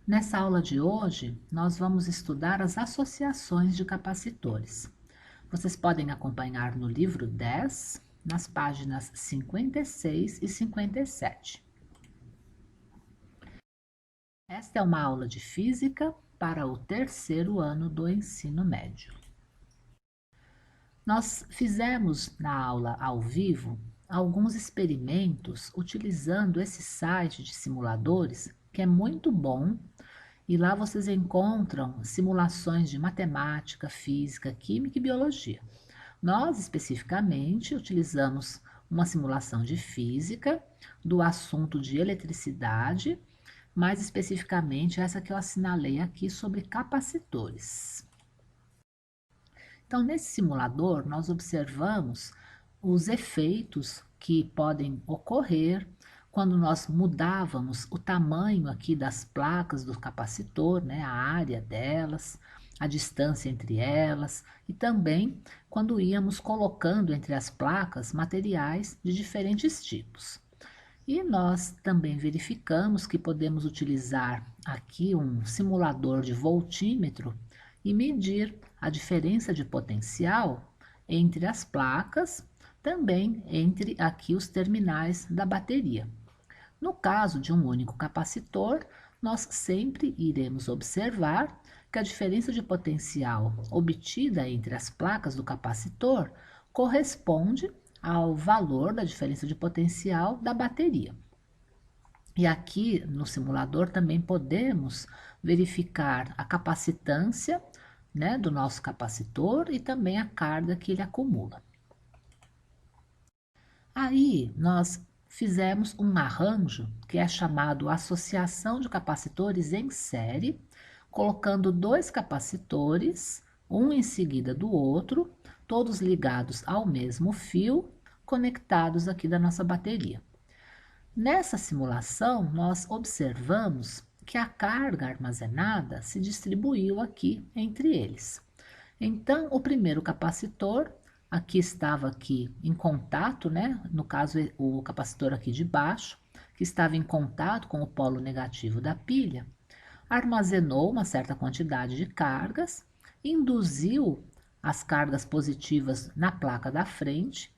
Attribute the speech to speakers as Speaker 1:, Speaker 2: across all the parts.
Speaker 1: Nessa aula de hoje, nós vamos estudar as associações de capacitores. Vocês podem acompanhar no livro 10, nas páginas 56 e 57. Esta é uma aula de física para o terceiro ano do ensino médio. Nós fizemos na aula ao vivo alguns experimentos utilizando esse site de simuladores que é muito bom. E lá vocês encontram simulações de matemática, física, química e biologia. Nós, especificamente, utilizamos uma simulação de física do assunto de eletricidade, mais especificamente essa que eu assinalei aqui sobre capacitores. Então, nesse simulador, nós observamos os efeitos que podem ocorrer quando nós mudávamos o tamanho aqui das placas do capacitor, né, a área delas, a distância entre elas, e também quando íamos colocando entre as placas materiais de diferentes tipos. E nós também verificamos que podemos utilizar aqui um simulador de voltímetro e medir a diferença de potencial entre as placas, também entre aqui os terminais da bateria. No caso de um único capacitor, nós sempre iremos observar que a diferença de potencial obtida entre as placas do capacitor corresponde ao valor da diferença de potencial da bateria. E aqui no simulador também podemos verificar a capacitância, né, do nosso capacitor e também a carga que ele acumula. Aí nós fizemos um arranjo que é chamado associação de capacitores em série, colocando dois capacitores, um em seguida do outro, todos ligados ao mesmo fio, conectados aqui da nossa bateria. Nessa simulação, nós observamos que a carga armazenada se distribuiu aqui entre eles. Então, o primeiro capacitor aqui estava aqui em contato, né? No caso, o capacitor aqui de baixo, que estava em contato com o polo negativo da pilha, armazenou uma certa quantidade de cargas, induziu as cargas positivas na placa da frente.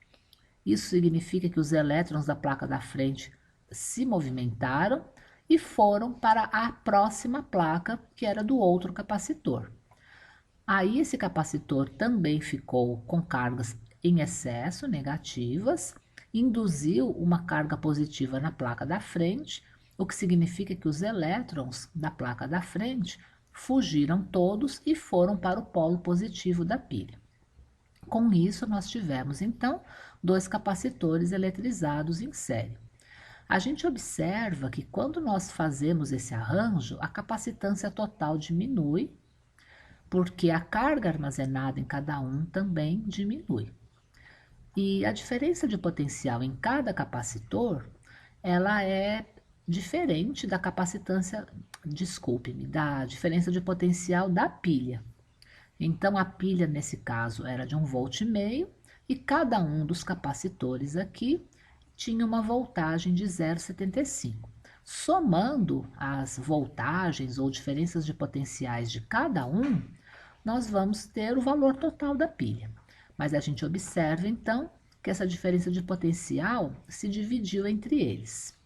Speaker 1: Isso significa que os elétrons da placa da frente se movimentaram e foram para a próxima placa, que era do outro capacitor. Aí esse capacitor também ficou com cargas em excesso, negativas, induziu uma carga positiva na placa da frente, o que significa que os elétrons da placa da frente fugiram todos e foram para o polo positivo da pilha. Com isso, nós tivemos então dois capacitores eletrizados em série. A gente observa que quando nós fazemos esse arranjo, a capacitância total diminui, porque a carga armazenada em cada um também diminui. E a diferença de potencial em cada capacitor, ela é diferente da capacitância, desculpe-me, da diferença de potencial da pilha. Então, a pilha, nesse caso, era de 1,5 volt e cada um dos capacitores aqui tinha uma voltagem de 0,75. Somando as voltagens ou diferenças de potenciais de cada um, nós vamos ter o valor total da pilha. Mas a gente observa, então, que essa diferença de potencial se dividiu entre eles.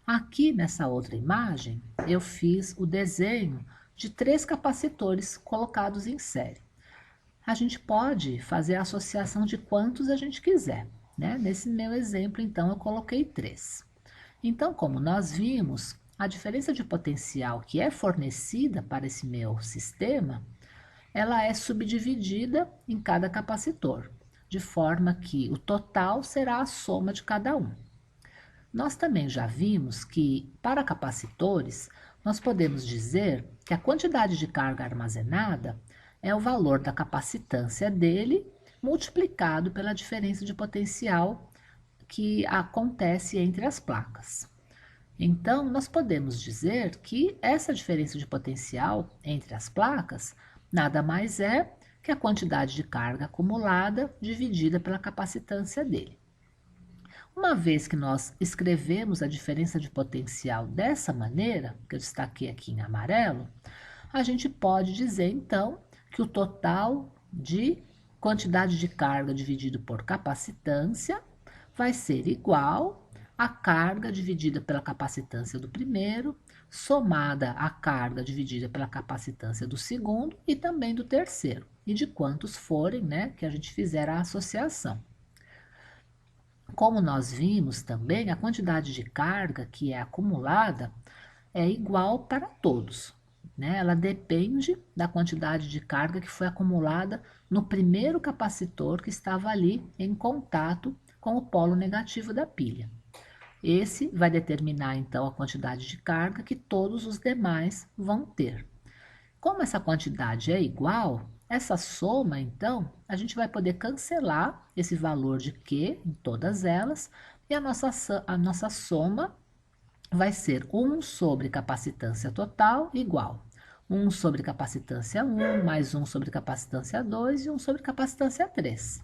Speaker 1: Aqui nessa outra imagem, eu fiz o desenho de 3 capacitores colocados em série. A gente pode fazer a associação de quantos a gente quiser, né? Nesse meu exemplo, então, eu coloquei 3. Então, como nós vimos, a diferença de potencial que é fornecida para esse meu sistema, ela é subdividida em cada capacitor, de forma que o total será a soma de cada um. Nós também já vimos que, para capacitores, nós podemos dizer que a quantidade de carga armazenada é o valor da capacitância dele multiplicado pela diferença de potencial que acontece entre as placas. Então, nós podemos dizer que essa diferença de potencial entre as placas nada mais é que a quantidade de carga acumulada dividida pela capacitância dele. Uma vez que nós escrevemos a diferença de potencial dessa maneira, que eu destaquei aqui em amarelo, a gente pode dizer então que o total de quantidade de carga dividido por capacitância vai ser igual à carga dividida pela capacitância do primeiro, somada à carga dividida pela capacitância do segundo e também do terceiro, e de quantos forem, né, que a gente fizer a associação. Como nós vimos também, a quantidade de carga que é acumulada é igual para todos, né? Ela depende da quantidade de carga que foi acumulada no primeiro capacitor que estava ali em contato com o polo negativo da pilha. Esse vai determinar então a quantidade de carga que todos os demais vão ter. Como essa quantidade é igual, essa soma, então, a gente vai poder cancelar esse valor de Q em todas elas, e a nossa soma vai ser 1 sobre capacitância total igual 1 sobre capacitância 1, mais 1 sobre capacitância 2 e 1 sobre capacitância 3.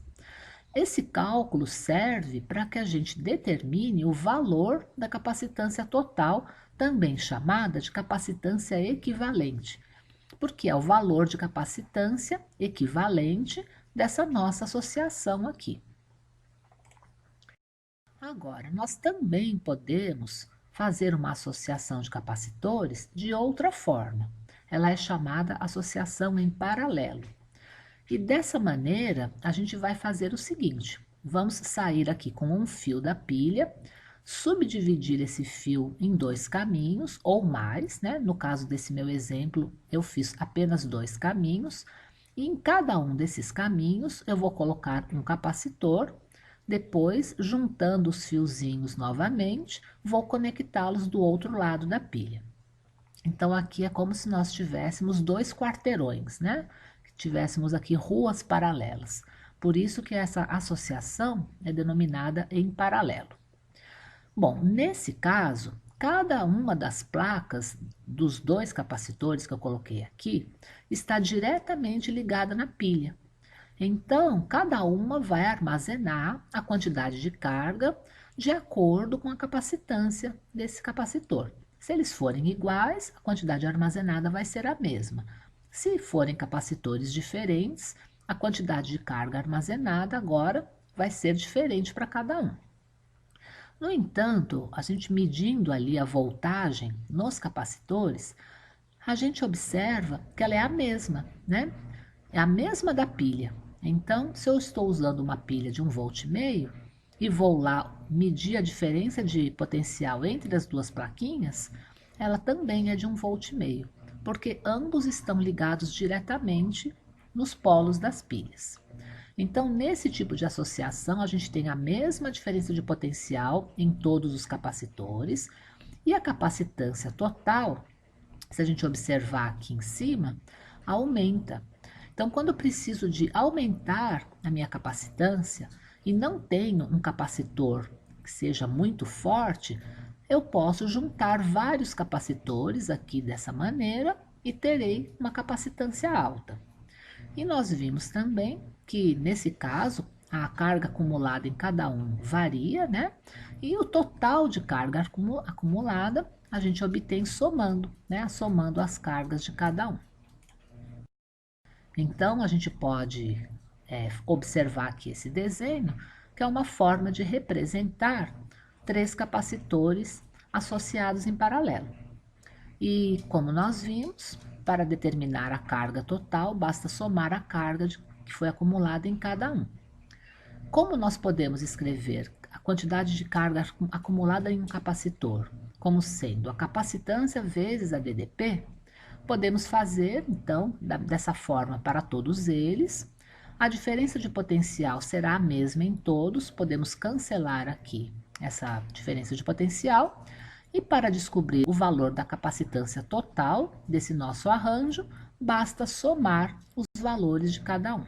Speaker 1: Esse cálculo serve para que a gente determine o valor da capacitância total, também chamada de capacitância equivalente, porque é o valor de capacitância equivalente dessa nossa associação aqui. Agora, nós também podemos fazer uma associação de capacitores de outra forma. Ela é chamada associação em paralelo. E dessa maneira, a gente vai fazer o seguinte: vamos sair aqui com um fio da pilha, subdividir esse fio em 2 caminhos ou mais, né? No caso desse meu exemplo, eu fiz apenas 2 caminhos, e em cada um desses caminhos eu vou colocar um capacitor. Depois, juntando os fiozinhos novamente, vou conectá-los do outro lado da pilha. Então, aqui é como se nós tivéssemos 2 quarteirões, né? Tivéssemos aqui ruas paralelas. Por isso que essa associação é denominada em paralelo. Bom, nesse caso, cada uma das placas dos 2 capacitores que eu coloquei aqui está diretamente ligada na pilha. Então, cada uma vai armazenar a quantidade de carga de acordo com a capacitância desse capacitor. Se eles forem iguais, a quantidade armazenada vai ser a mesma. Se forem capacitores diferentes, a quantidade de carga armazenada agora vai ser diferente para cada um. No entanto, a gente medindo ali a voltagem nos capacitores, a gente observa que ela é a mesma, né? É a mesma da pilha. Então, se eu estou usando uma pilha de 1,5 volt e vou lá medir a diferença de potencial entre as duas plaquinhas, ela também é de 1,5 volt, porque ambos estão ligados diretamente nos polos das pilhas. Então, nesse tipo de associação, a gente tem a mesma diferença de potencial em todos os capacitores, e a capacitância total, se a gente observar aqui em cima, aumenta. Então, quando eu preciso de aumentar a minha capacitância e não tenho um capacitor que seja muito forte, eu posso juntar vários capacitores aqui dessa maneira e terei uma capacitância alta. E nós vimos também que, nesse caso, a carga acumulada em cada um varia, né? E o total de carga acumulada a gente obtém somando, né? Somando as cargas de cada um. Então, a gente pode observar aqui esse desenho, que é uma forma de representar 3 capacitores associados em paralelo. E como nós vimos, para determinar a carga total, basta somar a carga que foi acumulada em cada um. Como nós podemos escrever a quantidade de carga acumulada em um capacitor como sendo a capacitância vezes a DDP, podemos fazer, então, dessa forma para todos eles. A diferença de potencial será a mesma em todos, podemos cancelar aqui essa diferença de potencial. E para descobrir o valor da capacitância total desse nosso arranjo, basta somar os valores de cada um.